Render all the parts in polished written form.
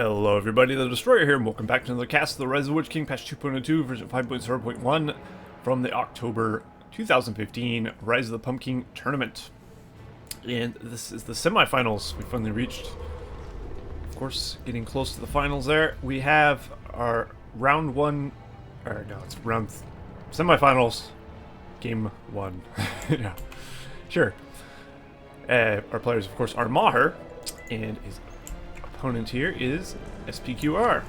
Hello everybody, the Destroyer here, and welcome back to another cast of the Rise of the Witch King patch 2.02 version 5.0.1 from the October 2015 Rise of the Pumpking tournament. And this is the semifinals we finally reached. Of course, getting close to the finals there. We have our round one, or no, it's round semifinals, game one. Yeah, sure. Our players, of course, are MauHuR, and his opponent here is S.P.Q.R.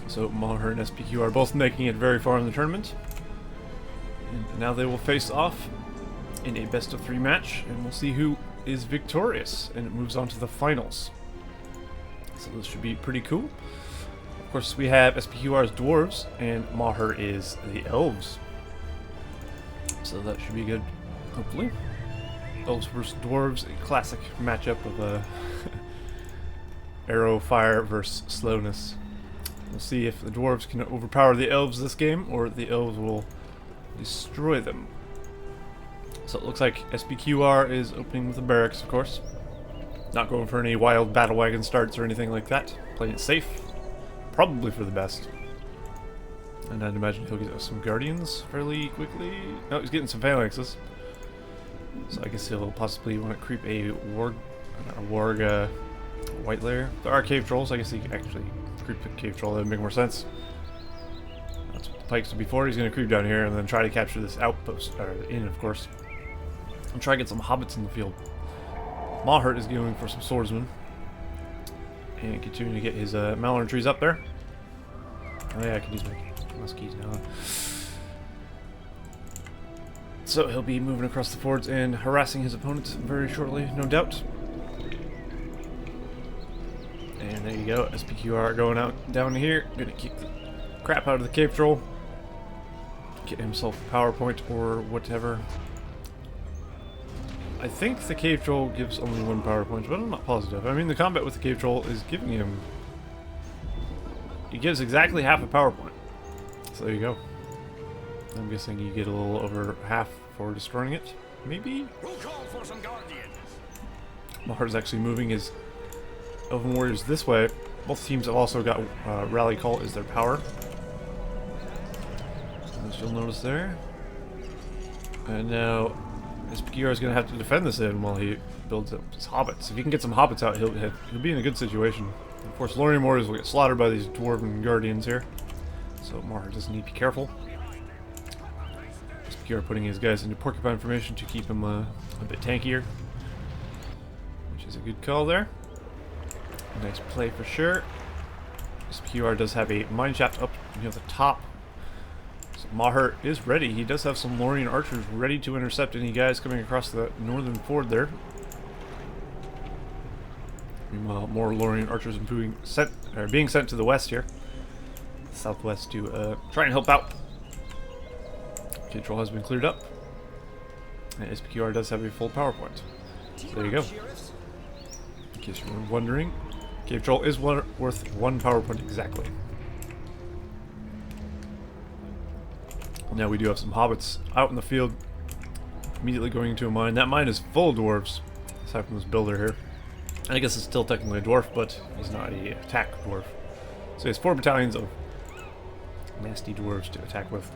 So MauHuR and S.P.Q.R both making it very far in the tournament. And now they will face off in a best of 3 match, and we'll see who is victorious, and it moves on to the finals. So this should be pretty cool. Of course, we have S.P.Q.R's Dwarves, and MauHuR is the Elves. So that should be good, hopefully. Elves versus Dwarves, a classic matchup of arrow fire versus slowness. We'll see if the Dwarves can overpower the Elves this game, or the Elves will destroy them. So it looks like S.P.Q.R is opening with the barracks, of course. Not going for any wild battle wagon starts or anything like that. Playing it safe. Probably for the best. And I'd imagine he'll get some Guardians fairly quickly. No, he's getting some Phalanxes. So I guess he'll possibly want to creep a Warg white layer. There are cave trolls. I guess he can actually creep the cave troll. That would make more sense. That's what the pikes did before. He's going to creep down here and then try to capture this outpost, or inn, of course. And try to get some hobbits in the field. MauHuR is going for some swordsmen. And continuing to get his MauHuR trees up there. Oh yeah, I can use my muskies now. So he'll be moving across the fords and harassing his opponent very shortly, no doubt. And there you go, S.P.Q.R going out down here, gonna kick the crap out of the cave troll. Get himself a PowerPoint or whatever. I think the cave troll gives only 1 PowerPoint, but I'm not positive. I mean, the combat with the cave troll is giving him... He gives exactly half a PowerPoint. So there you go. I'm guessing you get a little over half for destroying it. Maybe? We'll call for some guardians. MauHuR's actually moving his Elven Warriors this way. Both teams have also got Rally Call as their power. As you'll notice there. And now S.P.Q.R is going to have to defend this in while he builds up his hobbits. If he can get some hobbits out, he'll be in a good situation. Of course, Lorien Warriors will get slaughtered by these Dwarven Guardians here. So MauHuR does need to be careful. S.P.Q.R putting his guys into porcupine formation to keep him a bit tankier. Which is a good call there. Nice play for sure. S.P.Q.R does have a mineshaft up near the top. So MauHuR is ready. He does have some Lorien archers ready to intercept any guys coming across the northern ford there. Meanwhile, more Lorien archers being sent to the west here. Southwest to try and help out. Control has been cleared up. And S.P.Q.R does have a full PowerPoint. So there you go. In case you were wondering, Cave Troll is worth 1 PowerPoint exactly. Now we do have some hobbits out in the field, immediately going into a mine. That mine is full of dwarves, aside from this builder here. And I guess it's still technically a dwarf, but he's not a attack dwarf. So he has 4 battalions of nasty dwarves to attack with.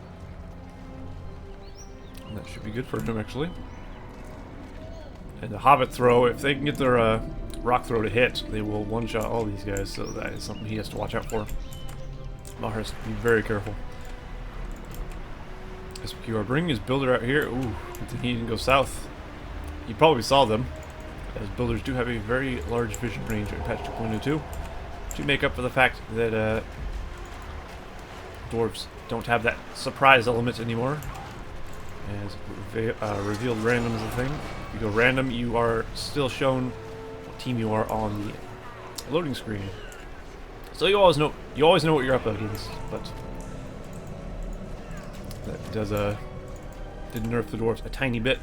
And that should be good for him, actually. And the hobbit throw, if they can get their rock throw to hit, they will one-shot all these guys, so that is something he has to watch out for. MauHuR has to be very careful. S.P.Q.R bringing his builder out here. Ooh, good thing he didn't go south. He probably saw them, as builders do have a very large vision range in patch 2.02 to make up for the fact that dwarves don't have that surprise element anymore. As revealed random is a thing. If you go random, you are still shown what team you are on the loading screen. So you always know what you're up against, but that does did nerf the dwarves a tiny bit.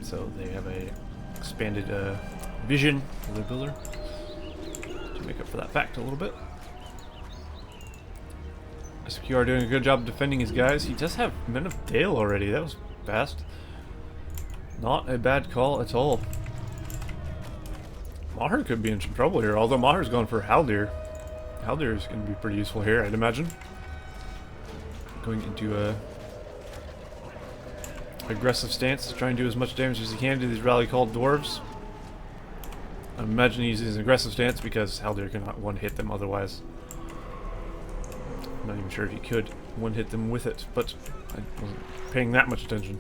So they have a expanded vision for their builder to make up for that fact a little bit. S.P.Q.R doing a good job defending his guys. He does have Men of Dale already. That was fast. Not a bad call at all. MauHuR could be in some trouble here, although MauHuR's going for Haldir. Haldir is going to be pretty useful here, I'd imagine. Going into a aggressive stance to try and do as much damage as he can to these rally called Dwarves. I imagine he's using an aggressive stance because Haldir cannot one-hit them otherwise. I'm not even sure if he could one-hit them with it, but I wasn't paying that much attention.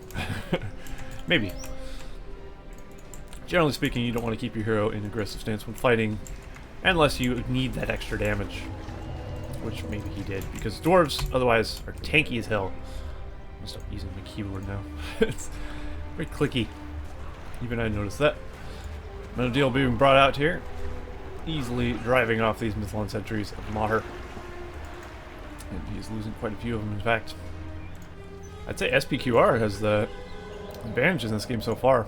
Maybe. Generally speaking, you don't want to keep your hero in aggressive stance when fighting, unless you need that extra damage, which maybe he did, because Dwarves otherwise are tanky as hell. I'm gonna stop using my keyboard now. It's very clicky. Even I noticed that. MauHuR being brought out here, easily driving off these Mythlon sentries of MauHuR. And he's losing quite a few of them, in fact. I'd say S.P.Q.R has the advantage in this game so far.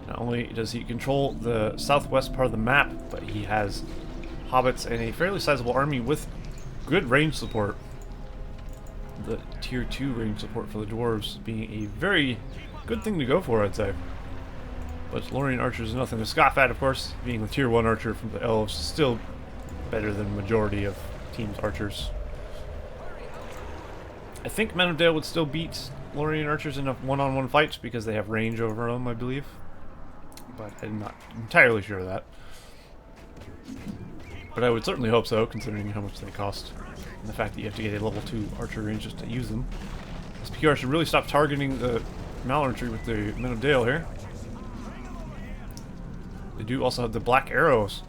Not only does he control the southwest part of the map, but he has hobbits and a fairly sizable army with good range support. The tier 2 range support for the Dwarves being a very good thing to go for, I'd say. But Lorien archers is nothing to scoff at, of course. Being the tier 1 archer from the Elves, still better than the majority of teams' archers. I think MauHuR would still beat Lorien archers in a one-on-one fight because they have range over them, I believe. But I'm not entirely sure of that. But I would certainly hope so, considering how much they cost. And the fact that you have to get a level 2 archer range just to use them. S.P.Q.R should really stop targeting the MauHuR tree with the MauHuR here. They do also have the black arrows.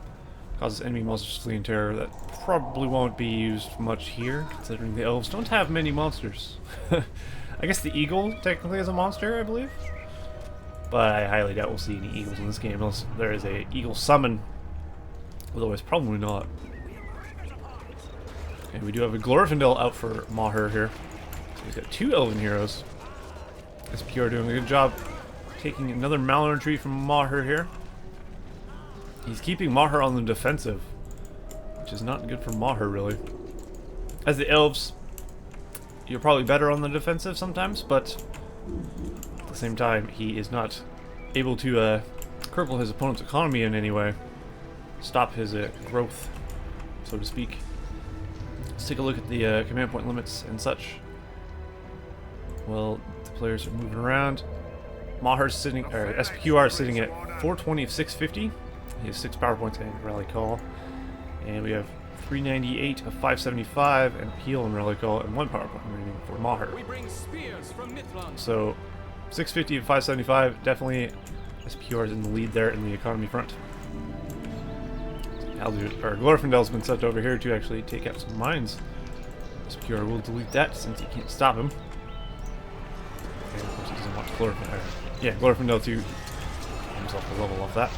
Causes enemy monsters to flee in terror. That probably won't be used much here, considering the Elves don't have many monsters. I guess the eagle technically is a monster, I believe. But I highly doubt we'll see any eagles in this game unless there is a eagle summon. Otherwise, probably not. And we do have a Glorfindel out for MauHuR here. So he's got 2 elven heroes. S.P.Q.R doing a good job taking another MauHuR tree from MauHuR here. He's keeping MauHuR on the defensive, which is not good for MauHuR, really. As the Elves, you're probably better on the defensive sometimes, but at the same time, he is not able to cripple his opponent's economy in any way. Stop his growth, so to speak. Let's take a look at the command point limits and such. Well, the players are moving around. MauHuR's sitting, or S.P.Q.R is sitting at 420 of 650. He has 6 power points and rally call. And we have 398 of 575 and heal and rally call and 1 power point remaining for MauHuR. We bring spears from Mythlon. So 650 of 575, definitely S.P.Q.R is in the lead there in the economy front. Glorfindel's been sent over here to actually take out some mines. S.P.Q.R will delete that since he can't stop him. And of course he doesn't want Glorfindel. Yeah, Glorfindel to get himself a level off that.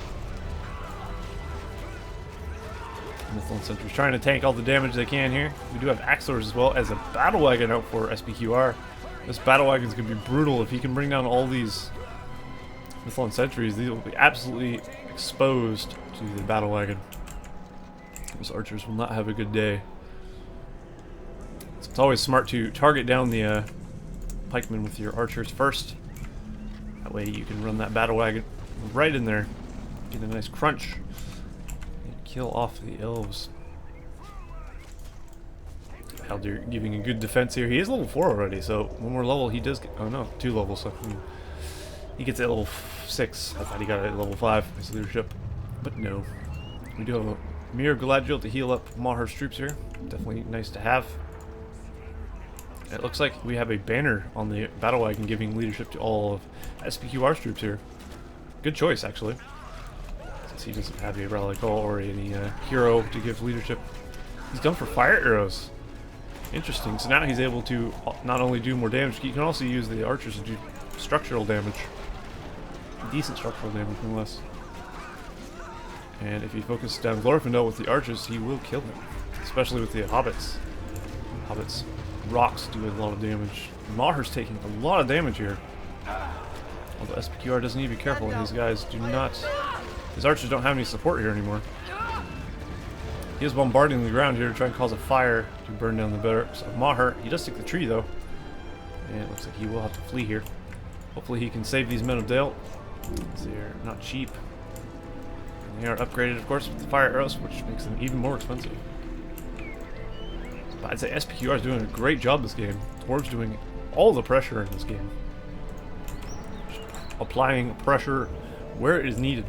Mythlon sentries trying to tank all the damage they can here. We do have Axlors as well as a battle wagon out for S.P.Q.R. This battle wagon is going to be brutal. If he can bring down all these Mythlon sentries, these will be absolutely exposed to the battle wagon. Those archers will not have a good day. So it's always smart to target down the pikemen with your archers first. That way you can run that battle wagon right in there, get a nice crunch, and kill off the elves. Haldir giving a good defense here. He is level 4 already, so one more level he does get. Oh no, 2 levels. So he gets at level 6. I thought he got it at level 5 his leadership, but no. We do have a Mir Galadriel to heal up MauHuR's troops here. Definitely nice to have. It looks like we have a banner on the battle wagon giving leadership to all of S.P.Q.R.'s troops here. Good choice, actually, since he doesn't have a rally call or any hero to give leadership. He's done for fire arrows. Interesting. So now he's able to not only do more damage, he can also use the archers to do structural damage. Decent structural damage, no less. And if he focuses down Glorfindel with the archers, he will kill him. Especially with the hobbits. Hobbits' rocks do a lot of damage. MauHuR's taking a lot of damage here. Although S.P.Q.R doesn't need to be careful. His guys do not... His archers don't have any support here anymore. He is bombarding the ground here to try and cause a fire to burn down the barracks of MauHuR. He does take the tree, though. And it looks like he will have to flee here. Hopefully he can save these men of Dale. They're not cheap. They are upgraded, of course, with the fire arrows, which makes them even more expensive. But I'd say S.P.Q.R is doing a great job this game. Dwarves doing all the pressure in this game. Just applying pressure where it is needed.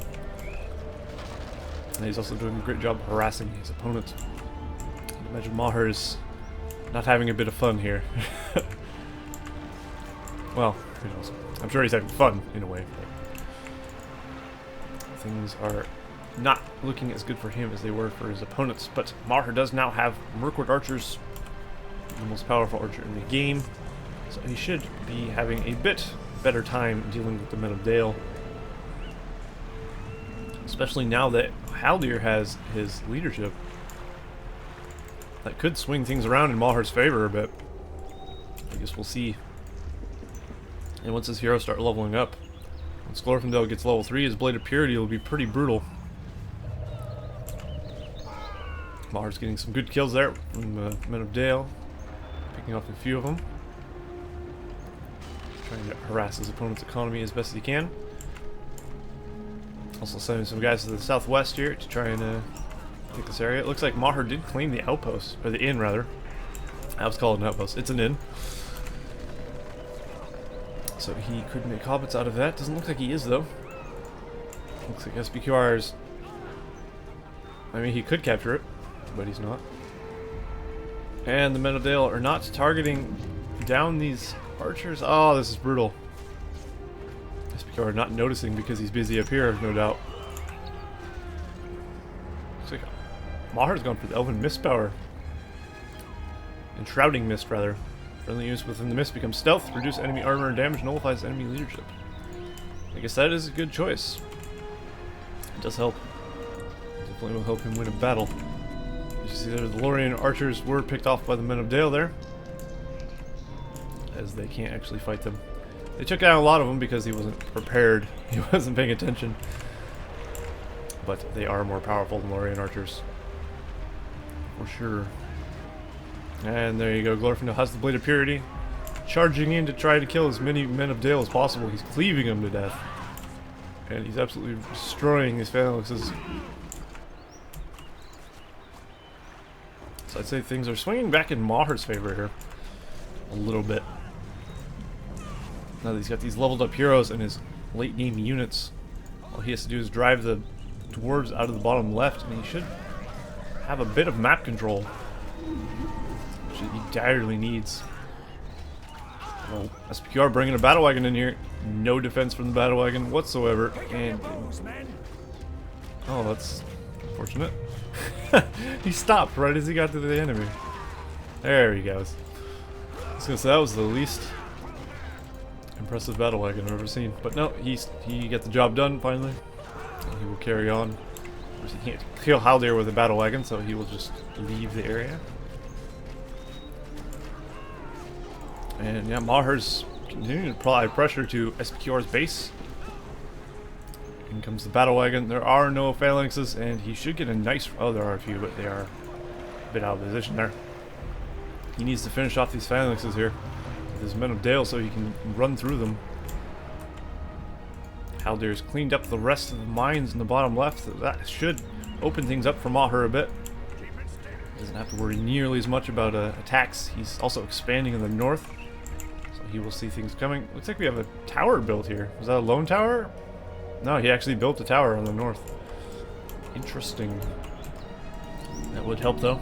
And he's also doing a great job harassing his opponent. I imagine MauHuR is not having a bit of fun here. Well, who knows? I'm sure he's having fun in a way. But things are not looking as good for him as they were for his opponents. But MauHuR does now have Mirkwood archers, the most powerful archer in the game. So he should be having a bit better time dealing with the Men of Dale. Especially now that Haldir has his leadership. That could swing things around in MauHuR's favor a bit. I guess we'll see. And once his heroes start leveling up, once Glorfindel gets level 3, his Blade of Purity will be pretty brutal. MauHuR's getting some good kills there from Men of Dale, picking off a few of them. Trying to harass his opponent's economy as best he can. Also sending some guys to the southwest here to try and take this area. It looks like MauHuR did claim the outpost, or the inn rather. I was called an outpost. It's an inn. So he could make hobbits out of that. Doesn't look like he is though. Looks like S.P.Q.R.'s... I mean, he could capture it, but he's not. And the Men of Dale are not targeting down these archers. Oh, this is brutal. S.P.Q.R. not noticing because he's busy up here, no doubt. Looks like MauHuR's gone for the Elven Mist power. Enshrouding Mist, rather. Friendly units within the mist become stealth, reduce enemy armor and damage, nullifies enemy leadership. I guess that is a good choice. It does help. Definitely will help him win a battle. As you see there, the Lorien archers were picked off by the Men of Dale there, as they can't actually fight them. They took down a lot of them because he wasn't prepared. He wasn't paying attention. But they are more powerful than Lorien archers. For sure. And there you go, Glorfindel has the Blade of Purity. Charging in to try to kill as many Men of Dale as possible. He's cleaving them to death. And he's absolutely destroying his phalanxes. So I'd say things are swinging back in MauHuR's favor here. A little bit. Now that he's got these leveled up heroes and his late game units, all he has to do is drive the dwarves out of the bottom left, and he should have a bit of map control, which he direly needs. Well, S.P.Q.R. bringing a battle wagon in here. No defense from the battle wagon whatsoever. And oh, that's unfortunate. He stopped right as he got to the enemy. There he goes. I was gonna say that was the least impressive battle wagon I've ever seen, but no, he got the job done finally. And he will carry on. Of course, he can't kill Haldir with a battle wagon, so he will just leave the area. And yeah, MauHuR's continuing to apply pressure to S.P.Q.R.'s base. In comes the battle wagon. There are no phalanxes, and he should get a nice... Oh, there are a few, but they are a bit out of position there. He needs to finish off these phalanxes here with his Men of Dale so he can run through them. Haldir's cleaned up the rest of the mines in the bottom left. So that should open things up for MauHuR a bit. Doesn't have to worry nearly as much about attacks. He's also expanding in the north, so he will see things coming. Looks like we have a tower built here. Was that a lone tower? No, he actually built a tower on the north. Interesting. That would help though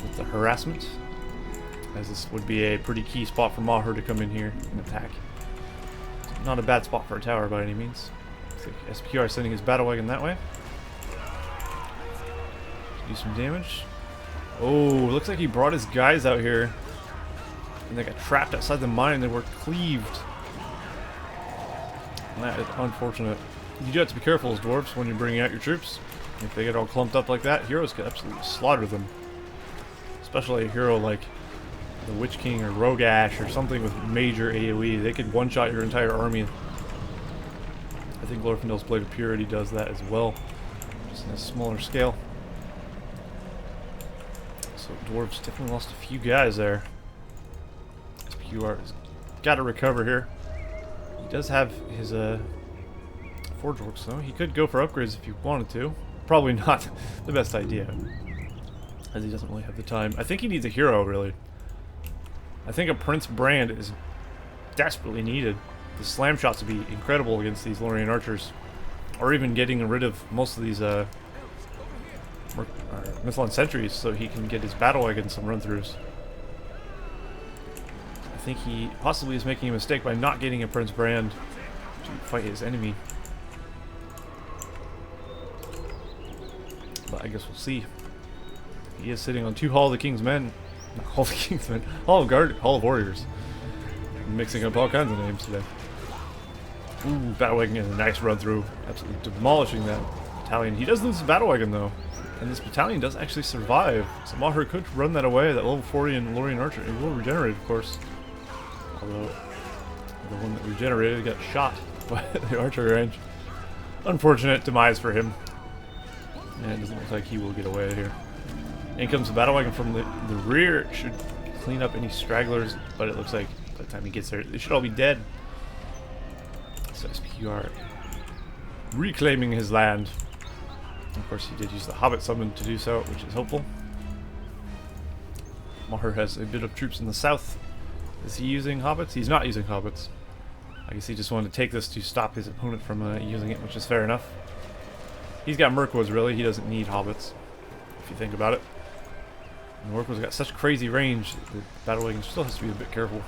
with the harassment, as this would be a pretty key spot for MauHuR to come in here and attack. Not a bad spot for a tower by any means. Looks like S.P.Q.R. is sending his battle wagon that way. Do some damage. Oh, looks like he brought his guys out here, and they got trapped outside the mine and they were cleaved. And that is unfortunate. You do have to be careful as dwarves when you're bringing out your troops. If they get all clumped up like that, heroes could absolutely slaughter them. Especially a hero like the Witch King or Rogue Ash or something with major AoE. They could one-shot your entire army. I think Glorfindel's Blade of Purity does that as well, just in a smaller scale. So dwarves definitely lost a few guys there. S.P.Q.R. has got to recover here. He does have his Forge Works though. He could go for upgrades if he wanted to. Probably not the best idea, as he doesn't really have the time. I think he needs a hero, really. I think a Prince Brand is desperately needed. The slam shots would be incredible against these Lorien archers. Or even getting rid of most of these Mithlond sentries so he can get his battle wagon some run-throughs. I think he possibly is making a mistake by not getting a Prince Brand to fight his enemy. But I guess we'll see. He is sitting on 2 Hall of the King's Men. Not Hall of the King's Men. Hall of Warriors. I'm mixing up all kinds of names today. Ooh, battle wagon getting a nice run through. Absolutely demolishing that battalion. He does lose his battle wagon though. And this battalion does actually survive. So MauHuR could run that away, that level 40 and Lorien archer. It will regenerate, of course. Although the one that regenerated got shot by the archer range. Unfortunate demise for him. And it doesn't look like he will get away here. In comes the battle wagon from the rear. It should clean up any stragglers, but it looks like by the time he gets there, they should all be dead. So S.P.Q.R. reclaiming his land. Of course, he did use the Hobbit summon to do so, which is hopeful. MauHuR has a bit of troops in the south. Is he using Hobbits? He's not using Hobbits. I guess he just wanted to take this to stop his opponent from using it, which is fair enough. He's got Mirkwoods, really. He doesn't need Hobbits, if you think about it. And Mirkwoods got such crazy range, the battle wagon still has to be a bit careful.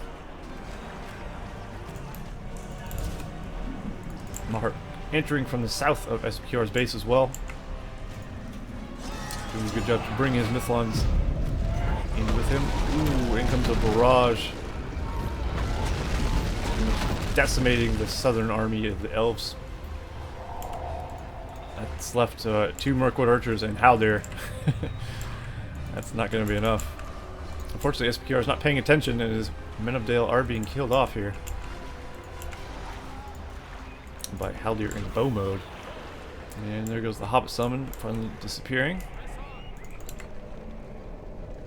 MauHuR entering from the south of S.P.Q.R.'s base as well. Doing a good job to bring his Mithlonds in with him. Ooh, in comes a barrage. Decimating the southern army of the Elves. That's left 2 Mirkwood archers and MauHuR. That's not going to be enough. Unfortunately, S.P.Q.R. is not paying attention and his Men of Dale are being killed off here by MauHuR in bow mode. And there goes the Hobbit summon, finally disappearing.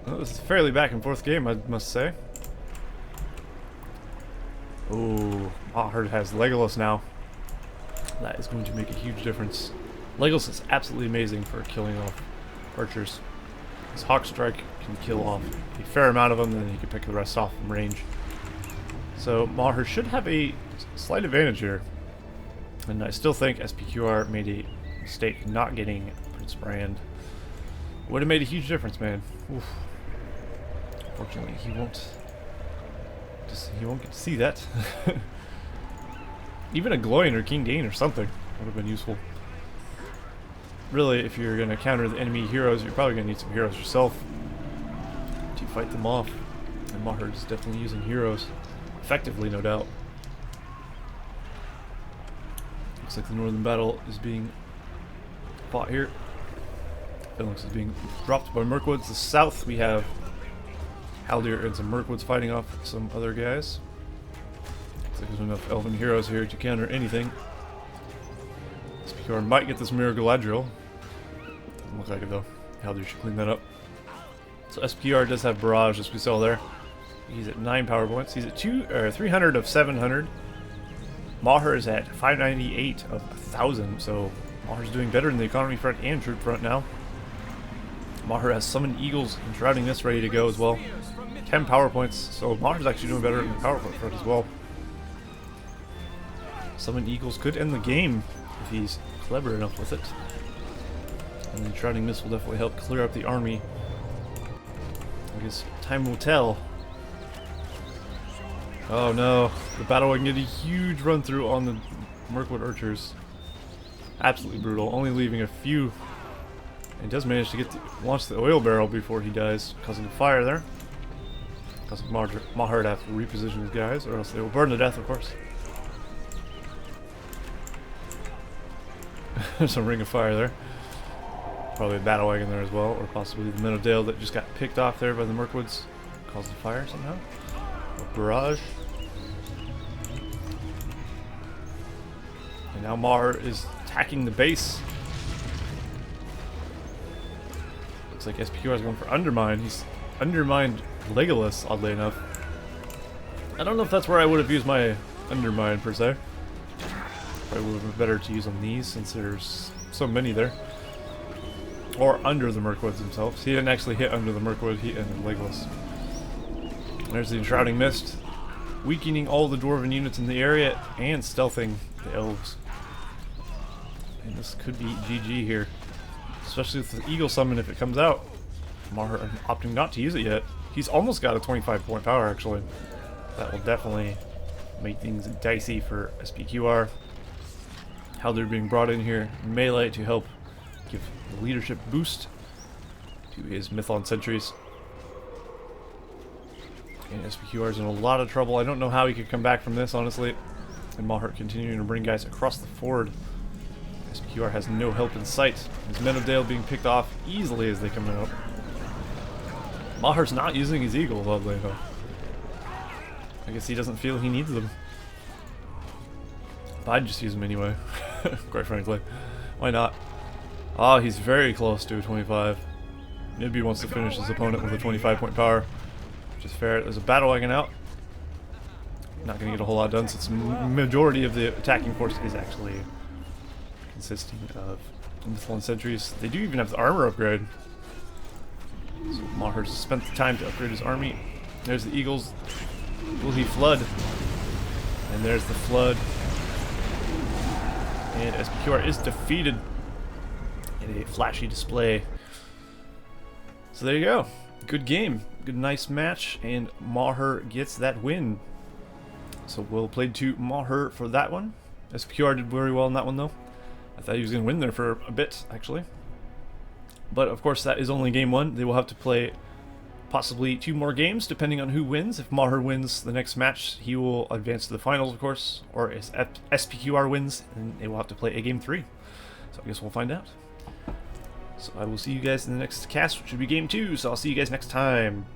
Well, this is a fairly back and forth game, I must say. Oh, MauHuR has Legolas now. That is going to make a huge difference. Legolas is absolutely amazing for killing off archers. His Hawk Strike can kill off a fair amount of them, and then he can pick the rest off from range. So MauHuR should have a slight advantage here. And I still think S.P.Q.R. made a mistake not getting Prince Brand. Would have made a huge difference, man. Oof. Fortunately, he won't get to see that. Even a Gloin or King Dane or something would have been useful. Really, if you're going to counter the enemy heroes, you're probably going to need some heroes yourself to fight them off. And MauHuR is definitely using heroes effectively, no doubt. Looks like the northern battle is being fought here. Phalanx is being dropped by Mirkwoods. The south, we have MauHuR and some Mirkwoods fighting off some other guys. Looks like there's enough elven heroes here to counter anything. S.P.Q.R. might get this Mirror Galadriel. Doesn't look like it though. MauHuR should clean that up. So S.P.Q.R. does have Barrage, as we saw there. He's at 9 power points. He's at 300 of 700. MauHuR is at 598 of 1,000, so MauHuR's doing better in the economy front and troop front now. MauHuR has Summoned Eagles and Shrouding Mist ready to go as well. 10 power points, so MauHuR's actually doing better in the power point front as well. Summoned Eagles could end the game if he's clever enough with it. And then Shrouding Mist will definitely help clear up the army. I guess time will tell. Oh no, the battle wagon get a huge run through on the Mirkwood archers. Absolutely brutal, only leaving a few. He does manage to launch the oil barrel before he dies, causing a fire there. Causing MauHuR to have to reposition his guys, or else they will burn to death, of course. There's a ring of fire there. Probably a battle wagon there as well, or possibly the Men of Dale that just got picked off there by the Mirkwoods. Caused the fire somehow. A barrage. And now MauHuR is attacking the base. Looks like S.P.Q.R. is going for Undermine. He's undermined Legolas, oddly enough. I don't know if that's where I would have used my Undermine, per se. Probably would have been better to use on these since there's so many there. Or under the Mirkwoods themselves. He didn't actually hit under the Mirkwood, he ended legless. There's the Enshrouding Mist, weakening all the Dwarven units in the area and stealthing the Elves. And this could be GG here. Especially with the Eagle Summon if it comes out. MauHuR opting not to use it yet. He's almost got a 25-point power actually. That will definitely make things dicey for S.P.Q.R. How they're being brought in here melee to help give the leadership boost to his Mython sentries. And S.P.Q.R. is in a lot of trouble. I don't know how he could come back from this, honestly. And MauHuR continuing to bring guys across the ford. S.P.Q.R. has no help in sight. His Men of Dale being picked off easily as they come out. MauHuR's not using his Eagle, oddly enough. I guess he doesn't feel he needs them. But I'd just use them anyway, quite frankly. Why not? Ah, he's very close to a 25. Nibby wants to finish his opponent with a 25-point power, which is fair. There's a battle wagon out. Not going to get a whole lot done since the majority of the attacking force is actually consisting of Mython sentries. They do even have the armor upgrade. So MauHuR's spent the time to upgrade his army. There's the Eagles. Will he flood? And there's the flood. And S.P.Q.R. is defeated in a flashy display. So there you go. Good game. Good nice match. And MauHuR gets that win. So we'll play to MauHuR for that one. S.P.Q.R. did very well in that one though. I thought he was going to win there for a bit actually. But of course that is only game one. They will have to play possibly 2 more games depending on who wins. If MauHuR wins the next match, he will advance to the finals of course. Or if S.P.Q.R. wins, then they will have to play a game 3. So I guess we'll find out. So I will see you guys in the next cast, which should be game 2. So I'll see you guys next time.